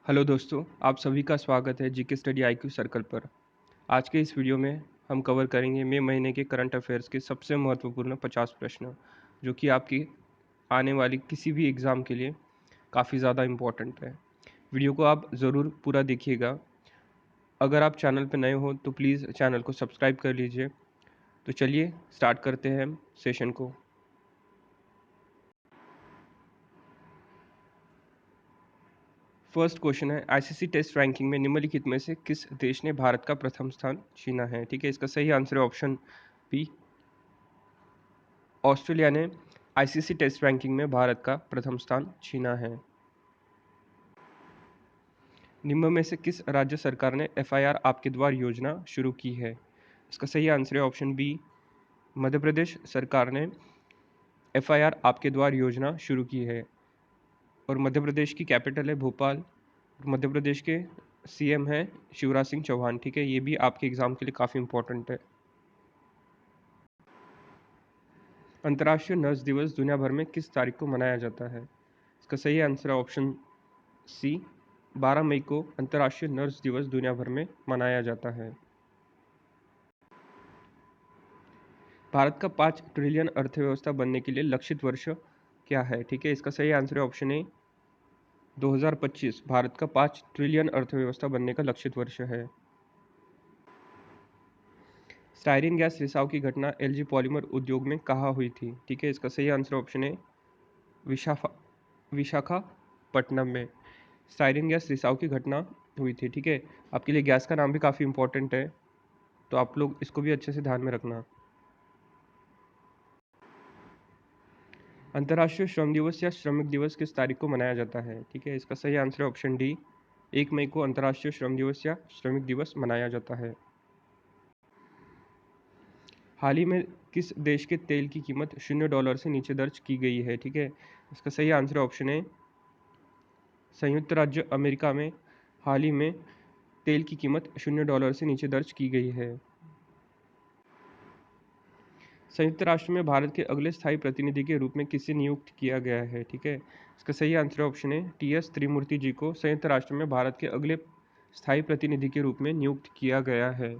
Hello दोस्तों, आप सभी का स्वागत है जीके स्टडी आईक्यू सर्कल पर। आज के इस वीडियो में हम कवर करेंगे मई महीने के करंट अफेयर्स के सबसे महत्वपूर्ण 50 प्रश्न, जो कि आपकी आने वाली किसी भी एग्ज़ाम के लिए काफ़ी ज़्यादा इम्पोर्टेंट है। वीडियो को आप ज़रूर पूरा देखिएगा। अगर आप चैनल पर नए हो तो प्लीज़ चैनल को सब्सक्राइब कर लीजिए। तो चलिए स्टार्ट करते हैं सेशन को। फर्स्ट क्वेश्चन है, आईसीसी टेस्ट रैंकिंग में निम्नलिखित में से किस देश ने भारत का प्रथम स्थान छीना है? ठीक है, इसका सही आंसर है ऑप्शन बी, ऑस्ट्रेलिया ने आईसीसी टेस्ट रैंकिंग में भारत का प्रथम स्थान छीना है। निम्न में से किस राज्य सरकार ने एफआईआर आपके द्वार योजना शुरू की है? इसका सही आंसर है ऑप्शन बी, मध्य प्रदेश सरकार ने एफआईआर आपके द्वार योजना शुरू की है। और मध्य प्रदेश की कैपिटल है भोपाल। मध्य प्रदेश के सीएम हैं शिवराज सिंह चौहान। ठीक है, ये भी आपके एग्जाम के लिए काफ़ी इंपॉर्टेंट है। अंतर्राष्ट्रीय नर्स दिवस दुनिया भर में किस तारीख को मनाया जाता है? इसका सही आंसर है ऑप्शन सी, 12 मई को अंतर्राष्ट्रीय नर्स दिवस दुनिया भर में मनाया जाता है। भारत का 5 ट्रिलियन अर्थव्यवस्था बनने के लिए लक्षित वर्ष क्या है? ठीक है, इसका सही आंसर है ऑप्शन ए, 2025 भारत का 5 ट्रिलियन अर्थव्यवस्था बनने का लक्षित वर्ष है। स्टायरीन गैस रिसाव की घटना एलजी पॉलीमर उद्योग में कहाँ हुई थी? ठीक है, इसका सही आंसर ऑप्शन है विशाखापट्टनम में स्टायरीन गैस रिसाव की घटना हुई थी। ठीक है, आपके लिए गैस का नाम भी काफ़ी इंपॉर्टेंट है, तो आप लोग इसको भी अच्छे से ध्यान में रखना। अंतर्राष्ट्रीय श्रम दिवस या श्रमिक दिवस किस तारीख को मनाया जाता है? ठीक है, इसका सही आंसर है ऑप्शन डी, 1 मई को अंतर्राष्ट्रीय श्रम दिवस या श्रमिक दिवस मनाया जाता है। हाल ही में किस देश के तेल की कीमत $0 से नीचे दर्ज की गई है? ठीक है, इसका सही आंसर ऑप्शन है संयुक्त राज्य अमेरिका में हाल ही में तेल की कीमत $0 से नीचे दर्ज की गई है। संयुक्त राष्ट्र में भारत के अगले स्थायी प्रतिनिधि के रूप में किसे नियुक्त किया गया है? ठीक है, इसका सही आंसर ऑप्शन है टीएस त्रिमूर्ति जी को संयुक्त राष्ट्र में भारत के अगले स्थायी प्रतिनिधि के रूप में नियुक्त किया गया है।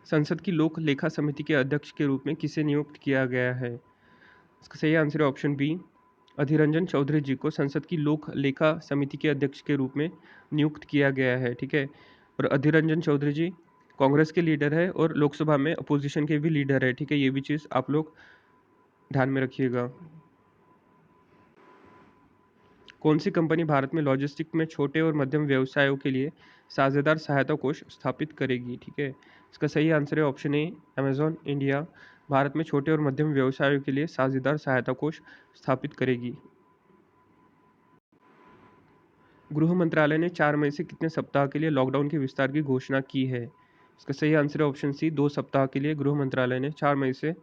संसद की लोक लेखा समिति के अध्यक्ष के रूप में किसे नियुक्त किया गया है? इसका सही आंसर है ऑप्शन बी, अधीर रंजन चौधरी जी को संसद की लोक लेखा समिति के अध्यक्ष के रूप में नियुक्त किया गया है। ठीक है, और अधीर रंजन चौधरी जी कांग्रेस के लीडर है और लोकसभा में अपोजिशन के भी लीडर है। ठीक है, ये भी चीज़ आप लोग ध्यान में रखिएगा। कौन सी कंपनी भारत में लॉजिस्टिक में छोटे और मध्यम व्यवसायों के लिए साझेदार सहायता कोष स्थापित करेगी? ठीक है, इसका सही आंसर है option A, Amazon India Bharat में छोटे और मध्यम व्यवसायों के लिए साझेदार सहायता कोष स्थापित करेगी। गृह मंत्रालय ने 4 मई से कितने सप्ताह के लिए लॉकडाउन के विस्तार की घोषणा की है? इसका सही आंसर है ऑप्शन सी, 2 सप्ताह के लिए गृह मंत्रालय ने 4 मई से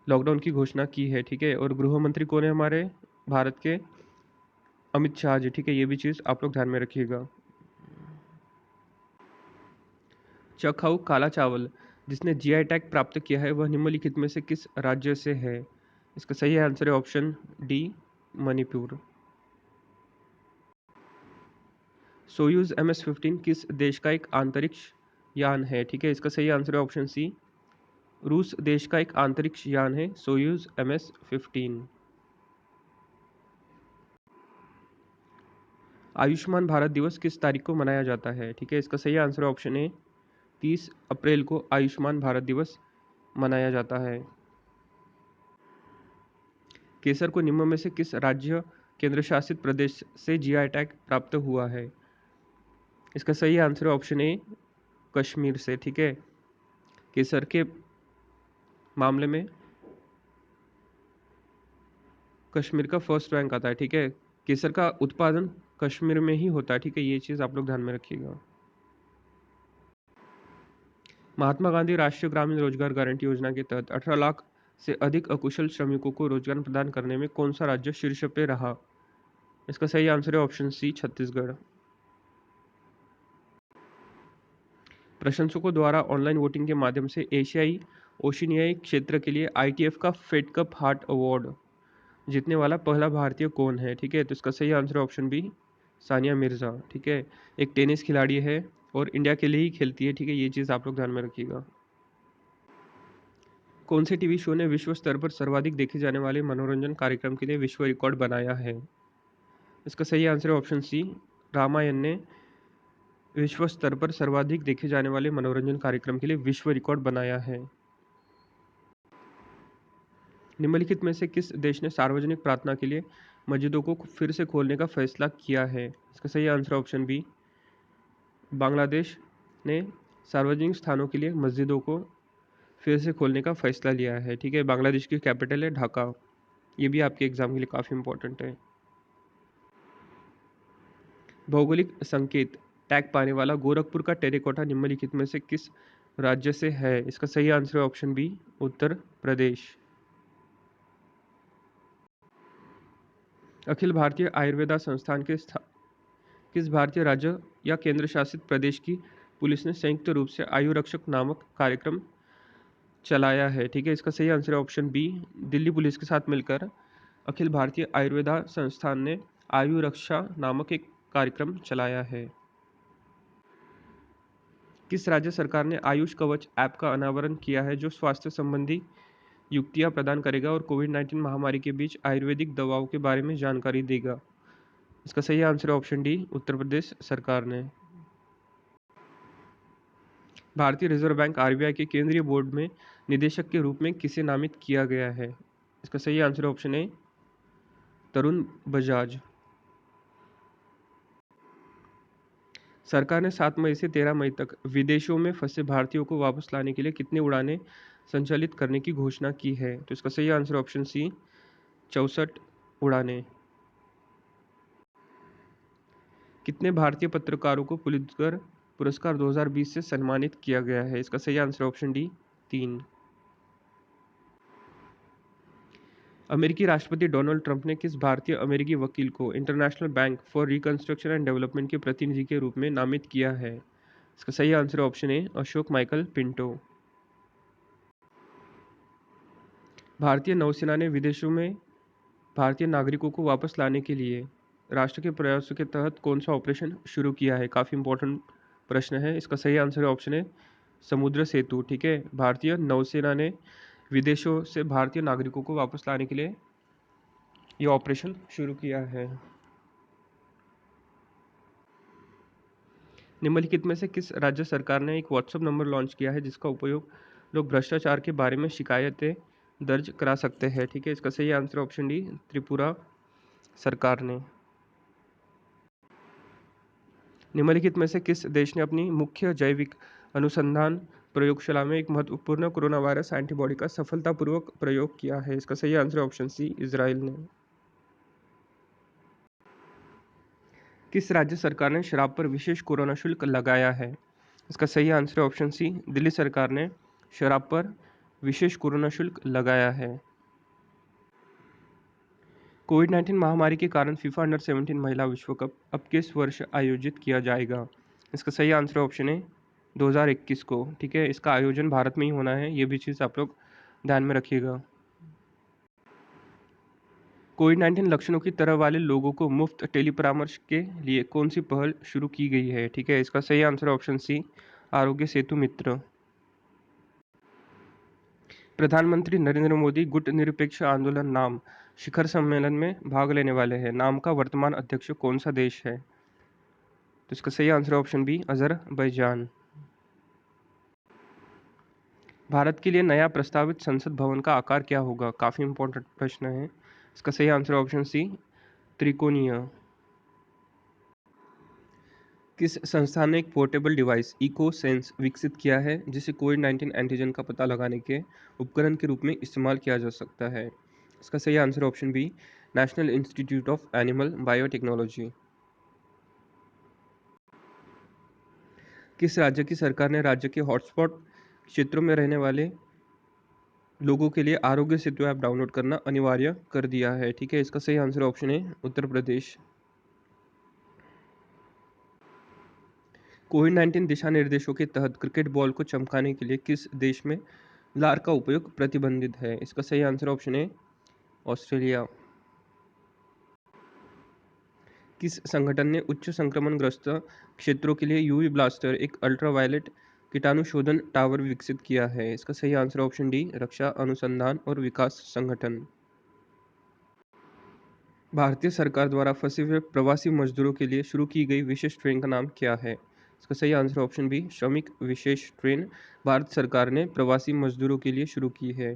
लॉकडाउन की घोषणा की है। ठीक है, और गृह मंत्री कौन है हमारे भारत के? अमित शाह जी। ठीक है, ये भी चीज़ आप लोग ध्यान में रखिएगा। चखाऊ काला चावल जिसने जीआई टैग प्राप्त किया है वह निम्नलिखित में से किस राज्य से है? इसका सही आंसर है option D, Manipur. Soyuz MS-15 किस देश का एक अंतरिक्ष यान है? ठीक है, इसका सही आंसर है ऑप्शन सी, रूस देश का एक अंतरिक्ष यान है सोयूज MS-15। आयुष्मान भारत दिवस किस तारीख को मनाया जाता है? ठीक है, इसका सही आंसर है ऑप्शन ए, 30 अप्रैल को आयुष्मान भारत दिवस मनाया जाता है। केसर को निम्न में से किस राज्य केंद्र शासित प्रदेश से जीआई टैग प्राप्त हुआ है? इसका सही आंसर है ऑप्शन ए, कश्मीर से। ठीक है, केसर के मामले में कश्मीर का फर्स्ट रैंक आता है। ठीक है, केसर का उत्पादन कश्मीर में ही होता है। ठीक है, ये चीज़ आप लोग ध्यान में रखिएगा। महात्मा गांधी राष्ट्रीय ग्रामीण रोजगार गारंटी योजना के तहत 18 लाख से अधिक अकुशल श्रमिकों को रोजगार प्रदान करने में कौन सा राज्य शीर्ष पे रहा? इसका सही आंसर है ऑप्शन सी, छत्तीसगढ़। प्रशंसकों द्वारा ऑनलाइन वोटिंग के माध्यम से एशियाई ओशिनियाई क्षेत्र के लिए ITF का फेड कप हार्ट अवार्ड जीतने वाला पहला भारतीय कौन है? ठीक है, तो इसका सही आंसर है ऑप्शन बी, सानिया मिर्ज़ा। ठीक है, एक टेनिस खिलाड़ी है और इंडिया के लिए ही खेलती है। ठीक है, ये चीज़ आप लोग ध्यान में रखिएगा। कौन से टीवी शो ने विश्व स्तर पर सर्वाधिक देखे जाने वाले मनोरंजन कार्यक्रम के लिए विश्व रिकॉर्ड बनाया है? इसका सही आंसर है ऑप्शन सी, रामायण ने विश्व स्तर पर सर्वाधिक देखे जाने वाले मनोरंजन कार्यक्रम के लिए विश्व रिकॉर्ड बनाया है। निम्नलिखित में से किस देश ने सार्वजनिक प्रार्थना के लिए मस्जिदों को फिर से खोलने का फैसला किया है? इसका सही आंसर है ऑप्शन बी, बांग्लादेश ने सार्वजनिक स्थानों के लिए मस्जिदों को फिर से खोलने का फैसला लिया है। ठीक है, बांग्लादेश की कैपिटल है ढाका। ये भी आपके एग्जाम के लिए काफ़ी इंपॉर्टेंट है। भौगोलिक संकेत टैग पाने वाला गोरखपुर का टेराकोटा निम्नलिखित में से किस राज्य से है? इसका सही आंसर है ऑप्शन बी, उत्तर प्रदेश। अखिल भारतीय आयुर्वेदा संस्थान के किस भारतीय राज्य या केंद्र शासित प्रदेश की पुलिस ने संयुक्त रूप से आयु रक्षक नामक कार्यक्रम चलाया है? ठीक है, इसका सही आंसर है ऑप्शन बी, दिल्ली पुलिस के साथ मिलकर अखिल भारतीय आयुर्वेदा संस्थान ने आयु रक्षा नामक एक कार्यक्रम चलाया है। किस राज्य सरकार ने आयुष कवच ऐप का अनावरण किया है जो स्वास्थ्य संबंधी युक्तियां प्रदान करेगा और कोविड-19 महामारी के बीच आयुर्वेदिक दवाओं के बारे में जानकारी देगा? इसका सही आंसर है ऑप्शन डी, उत्तर प्रदेश सरकार ने। भारतीय रिजर्व बैंक आरबीआई के केंद्रीय बोर्ड में निदेशक के रूप में किसे नामित किया गया है? इसका सही आंसर है ऑप्शन ए, तरुण बजाज। सरकार ने 7 मई से 13 मई तक विदेशों में फंसे भारतीयों को वापस लाने के लिए कितनी उड़ानें संचालित करने की घोषणा की है? तो इसका सही आंसर ऑप्शन सी, 64 उड़ानें। कितने भारतीय पत्रकारों को पुलित्जर पुरस्कार 2020 से सम्मानित किया गया है? इसका सही आंसर ऑप्शन डी, 3। अमेरिकी राष्ट्रपति डोनाल्ड ट्रंप ने किस भारतीय अमेरिकी वकील को international bank for reconstruction and development के प्रतिनिधि के रूप में नामित किया है? इसका सही answer option A, Ashok Michael Pinto. भारतीय नौसेना ने विदेशों में भारतीय नागरिकों को वापस लाने के लिए राष्ट्र के प्रयासों के तहत कौन सा ऑपरेशन शुरू किया है? काफ़ी इंपॉर्टेंट प्रश्न है। इसका सही आंसर है ऑप्शन है समुद्र सेतु। ठीक है, भारतीय नौसेना ने विदेशों से भारतीय नागरिकों को वापस लाने के लिए ये ऑपरेशन शुरू किया है। निम्नलिखित में से किस राज्य सरकार ने एक व्हाट्सएप नंबर लॉन्च किया है जिसका उपयोग लोग भ्रष्टाचार के बारे में शिकायतें दर्ज करा सकते हैं? ठीक है, इसका सही आंसर ऑप्शन डी, त्रिपुरा सरकार ने। निम्नलिखित में से किस देश ने अपनी मुख्य जैविक अनुसंधान प्रयोगशाला में एक महत्वपूर्ण कोरोना वायरस एंटीबॉडी का सफलतापूर्वक प्रयोग किया है? इसका सही आंसर ऑप्शन सी, इजराइल ने। किस राज्य सरकार ने शराब पर विशेष कोरोना शुल्क लगाया है? इसका सही आंसर है ऑप्शन सी, दिल्ली सरकार ने शराब पर विशेष कोरोना शुल्क लगाया है। कोविड-19 महामारी के कारण फीफा अंडर 17 महिला विश्व कप अब किस वर्ष आयोजित किया जाएगा? इसका सही आंसर ऑप्शन है 2021 को। ठीक है, इसका आयोजन भारत में ही होना है, ये भी चीज़ आप लोग ध्यान में रखिएगा। कोविड-19 लक्षणों की तरह वाले लोगों को मुफ्त टेली परामर्श के लिए कौन सी पहल शुरू की गई है? ठीक है, इसका सही आंसर ऑप्शन सी, आरोग्य सेतु मित्र। प्रधानमंत्री नरेंद्र मोदी गुट निरपेक्ष आंदोलन नाम शिखर सम्मेलन में भाग लेने वाले हैं। नाम का वर्तमान अध्यक्ष कौन सा देश है? तो इसका सही answer option B, Azerbaijan. Bharat के लिए नया प्रस्तावित संसद भवन का आकार क्या होगा? काफ़ी इंपॉर्टेंट प्रश्न है। इसका सही आंसर ऑप्शन सी, त्रिकोणीय। किस संस्थान ने एक पोर्टेबल डिवाइस इको सेंस विकसित किया है जिसे कोविड-19 एंटीजन का पता लगाने के उपकरण के रूप में इस्तेमाल किया जा सकता है? इसका सही answer option B, National Institute of Animal Biotechnology. किस राज्य की सरकार ने राज्य के हॉटस्पॉट क्षेत्रों में रहने वाले लोगों के लिए आरोग्य सेतु ऐप डाउनलोड करना अनिवार्य कर दिया है? ठीक है, इसका सही आंसर ऑप्शन है उत्तर प्रदेश। कोविड-19 दिशा निर्देशों के तहत क्रिकेट बॉल को चमकाने के लिए किस देश में लार का उपयोग प्रतिबंधित है? इसका सही आंसर ऑप्शन है ऑस्ट्रेलिया। किस संगठन ने उच्च संक्रमणग्रस्त क्षेत्रों के लिए यूवी ब्लास्टर, एक अल्ट्रावायलेट कीटाणुशोधन टावर विकसित किया है? इसका सही आंसर ऑप्शन डी, रक्षा अनुसंधान और विकास संगठन। भारतीय सरकार द्वारा फंसे हुए प्रवासी मजदूरों के लिए शुरू की गई विशेष ट्रेन का नाम क्या है? इसका सही आंसर ऑप्शन बी, श्रमिक विशेष ट्रेन भारत सरकार ने प्रवासी मजदूरों के लिए शुरू की है।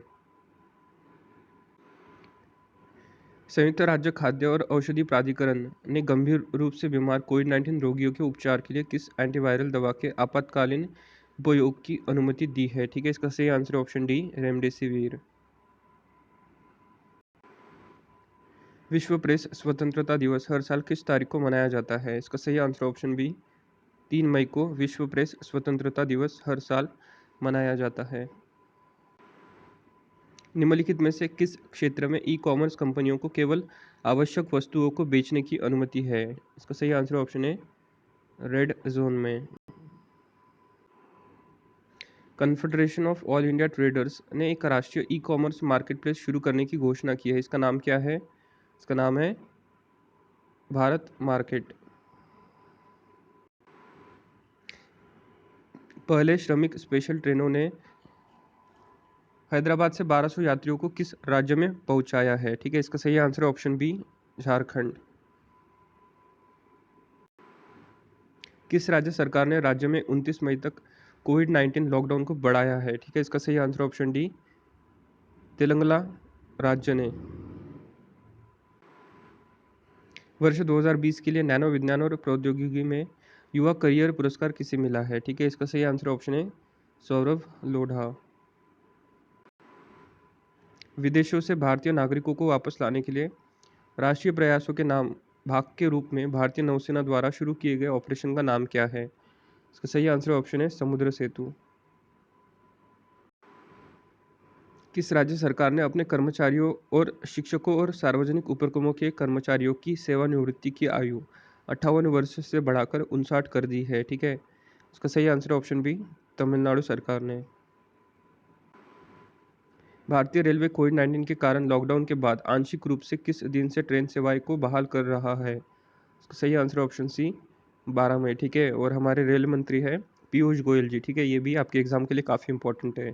संयुक्त राज्य खाद्य और औषधि प्राधिकरण ने गंभीर रूप से बीमार कोविड-19 रोगियों के उपचार के लिए किस एंटीवायरल दवा के आपातकालीन उपयोग की अनुमति दी है? ठीक है, इसका सही आंसर ऑप्शन डी, रेमडेसिविर। विश्व प्रेस स्वतंत्रता दिवस हर साल किस तारीख को मनाया जाता है? इसका सही आंसर ऑप्शन बी, 3 मई को विश्व प्रेस स्वतंत्रता दिवस हर साल मनाया जाता है। निम्नलिखित में से किस क्षेत्र में ई कॉमर्स कंपनियों को केवल आवश्यक वस्तुओं को बेचने की अनुमति है? इसका सही आंसर ऑप्शन है रेड जोन में। Confederation of all India traders ने एक राष्ट्रीय ई कॉमर्स मार्केटप्लेस शुरू करने की घोषणा की है। इसका नाम क्या है? इसका नाम है भारत मार्केट। पहले श्रमिक स्पेशल ट्रेनों ने हैदराबाद से 1200 यात्रियों को किस राज्य में पहुंचाया है? ठीक है, इसका सही आंसर ऑप्शन बी, झारखंड। किस राज्य सरकार ने राज्य में 29 मई तक कोविड-19 लॉकडाउन को बढ़ाया है? ठीक है, इसका सही आंसर ऑप्शन डी, तेलंगाना राज्य ने। वर्ष 2020 के लिए नैनो विज्ञान और प्रौद्योगिकी में युवा करियर पुरस्कार किसे मिला है? ठीक है, इसका सही आंसर ऑप्शन है सौरभ लोढ़ा। विदेशों से भारतीय नागरिकों को वापस लाने के लिए राष्ट्रीय प्रयासों के नाम भाग के रूप में भारतीय नौसेना द्वारा शुरू किए गए ऑपरेशन का नाम क्या है? इसका सही आंसर ऑप्शन है समुद्र सेतु। किस राज्य सरकार ने अपने कर्मचारियों और शिक्षकों और सार्वजनिक उपक्रमों के कर्मचारियों की सेवानिवृत्ति की आयु 58 वर्ष से बढ़ाकर 59 कर दी है? ठीक है, इसका सही आंसर ऑप्शन बी, तमिलनाडु सरकार ने। भारतीय रेलवे कोविड-19 के कारण लॉकडाउन के बाद आंशिक रूप से किस दिन से ट्रेन सेवाएं को बहाल कर रहा है? इसका सही आंसर ऑप्शन सी, 12 मई। ठीक है, और हमारे रेल मंत्री है पीयूष गोयल जी। ठीक है, ये भी आपके एग्जाम के लिए काफ़ी इंपॉर्टेंट है।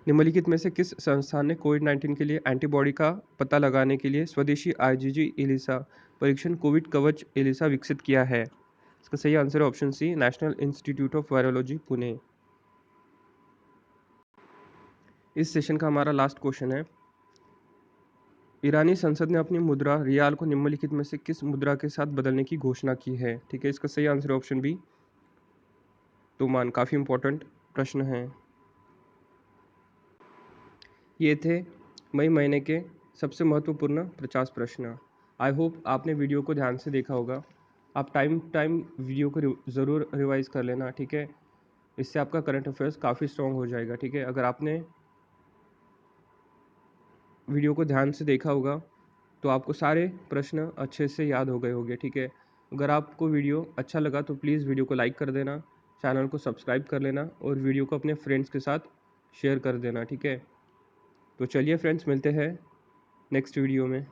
निम्नलिखित में से किस संस्थान ने कोविड-19 के लिए एंटीबॉडी का पता लगाने के लिए स्वदेशी आईजीजी एलिसा परीक्षण कोविड कवच एलिसा विकसित किया है? इसका सही answer option C, National Institute of Virology Pune. इस सेशन का हमारा लास्ट क्वेश्चन है, ईरानी संसद ने अपनी मुद्रा रियाल को निम्नलिखित में से किस मुद्रा के साथ बदलने की घोषणा की है? ठीक है, इसका सही आंसर ऑप्शन बी, तुमान। काफ़ी इंपॉर्टेंट प्रश्न है। ये थे मई महीने के सबसे महत्वपूर्ण 50 प्रश्न। आई होप आपने वीडियो को ध्यान से देखा होगा। आप टाइम टाइम वीडियो को ज़रूर रिवाइज कर लेना। ठीक है, इससे आपका करंट अफेयर्स काफ़ी स्ट्रॉन्ग हो जाएगा। ठीक है, अगर आपने वीडियो को ध्यान से देखा होगा तो आपको सारे प्रश्न अच्छे से याद हो गए होंगे। ठीक है, अगर आपको वीडियो अच्छा लगा तो प्लीज़ वीडियो को लाइक कर देना, चैनल को सब्सक्राइब कर लेना और वीडियो को अपने फ्रेंड्स के साथ शेयर कर देना। ठीक है, तो चलिए फ्रेंड्स, मिलते हैं नेक्स्ट वीडियो में।